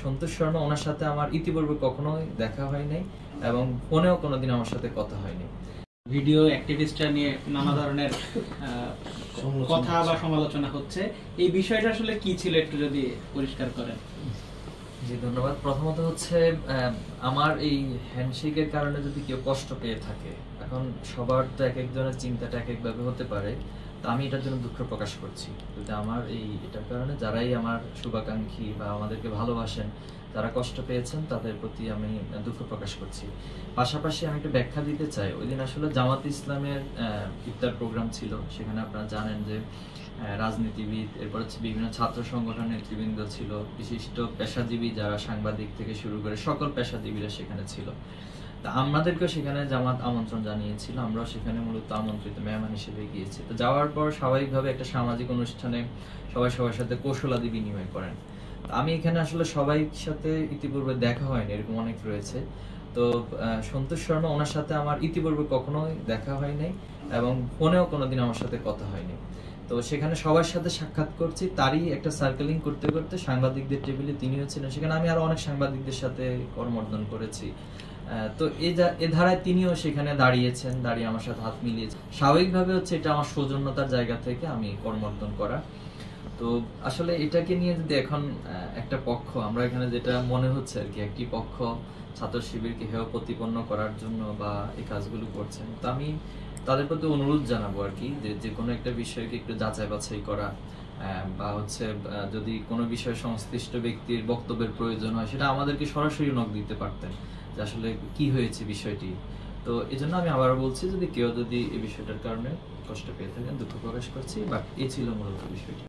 সন্তোষ শর্মা, ওনার সাথে আমার ইতিপূর্বে কখনোই দেখা হয় নাই এবং ফোনেও কোনোদিন আমার সাথে কথা হয়নি। ভিডিও অ্যাক্টিভিস্টরা নিয়ে নানা ধরনের কথা বা সমালোচনা হচ্ছে, এই বিষয়টা আসলে কি ছিল একটু যদি পরিষ্কার করেন। জি ধন্যবাদ। প্রথমত হচ্ছে আমার এই হ্যান্ডশেকের কারণে যদি কেউ কষ্ট পেয়ে থাকে, এখন সবার তো এক একজনের চিন্তাটা এক একভাবে হতে পারে, তো আমি এটার জন্য দুঃখ প্রকাশ করছি। যদি আমার এটার কারণে যারাই আমার শুভাকাঙ্ক্ষী বা আমাদেরকে ভালোবাসেন, যারা কষ্ট পেয়েছেন, তাদের প্রতি আমি দুঃখ প্রকাশ করছি। পাশাপাশি আমি একটু ব্যাখ্যা দিতে চাই, ওই দিন আসলে জামাত ইসলামের ইফতার প্রোগ্রাম ছিল। সেখানে আপনারা জানেন যে রাজনীতিবিদ, এরপর হচ্ছে বিভিন্ন ছাত্র সংগঠনের নেতৃবৃন্দ ছিল, বিশিষ্ট পেশাজীবী যারা সাংবাদিক থেকে শুরু করে সকল পেশাজীবীরা সেখানে ছিল। তা আমাদেরকেও সেখানে জামাত আমন্ত্রণ জানিয়েছিল, আমরাও সেখানে মূলত আমন্ত্রিত মেহমান হিসেবে গিয়েছি। তো যাওয়ার পর স্বাভাবিকভাবে একটা সামাজিক অনুষ্ঠানে সবাই সবার সাথে কৌশলাদি বিনিময় করেন। আমি এখানে আসলে সবাই সাথে ইতিপূর্বে দেখা হয়নি, এরকম অনেক রয়েছে। তো সন্তোষ শর্মা, ওনার সাথে আমার ইতিপূর্বে কখনোই দেখা হয় নাই এবং ফোনেও কোনোদিন আমার সাথে কথা হয়নি। তো সেখানে সবার সাথে সাক্ষাৎ করছি, তারই একটা সার্কেলিং করতে করতে সাংবাদিকদের টেবিলে তিনিও ছিলেন। সেখানে আমি আরো অনেক সাংবাদিকদের সাথে করমর্দন করেছি। তো এ ধারায় তিনিও সেখানে দাঁড়িয়েছেন, দাঁড়িয়ে আমার সাথে হাত মিলিয়েছেন। স্বাভাবিকভাবে হচ্ছে এটা আমার সৌজন্যতার জায়গা থেকে আমি করমর্দন করা। তো আসলে এটাকে নিয়ে যদি এখন একটা পক্ষ, আমরা এখানে যেটা মনে হচ্ছে আর কি, একটি পক্ষ ছাত্র শিবিরকে হেয় প্রতিপন্ন করার জন্য বা এই কাজগুলো করছেন, তো আমি তাদের প্রতি অনুরোধ জানাবো আর কি, যে কোনো একটা বিষয়কে একটু যাচাই বাছাই করা, বা হচ্ছে যদি কোনো বিষয়ে সংশ্লিষ্ট ব্যক্তির বক্তব্যের প্রয়োজন হয়, সেটা আমাদেরকে সরাসরি নক দিতে পারতেন যে আসলে কি হয়েছে বিষয়টি। তো এই জন্য আমি আবারও বলছি, যদি কেউ এই বিষয়টার কারণে কষ্ট পেয়ে থাকেন, দুঃখ প্রকাশ করছি, বাট এই ছিল মূলত বিষয়টি।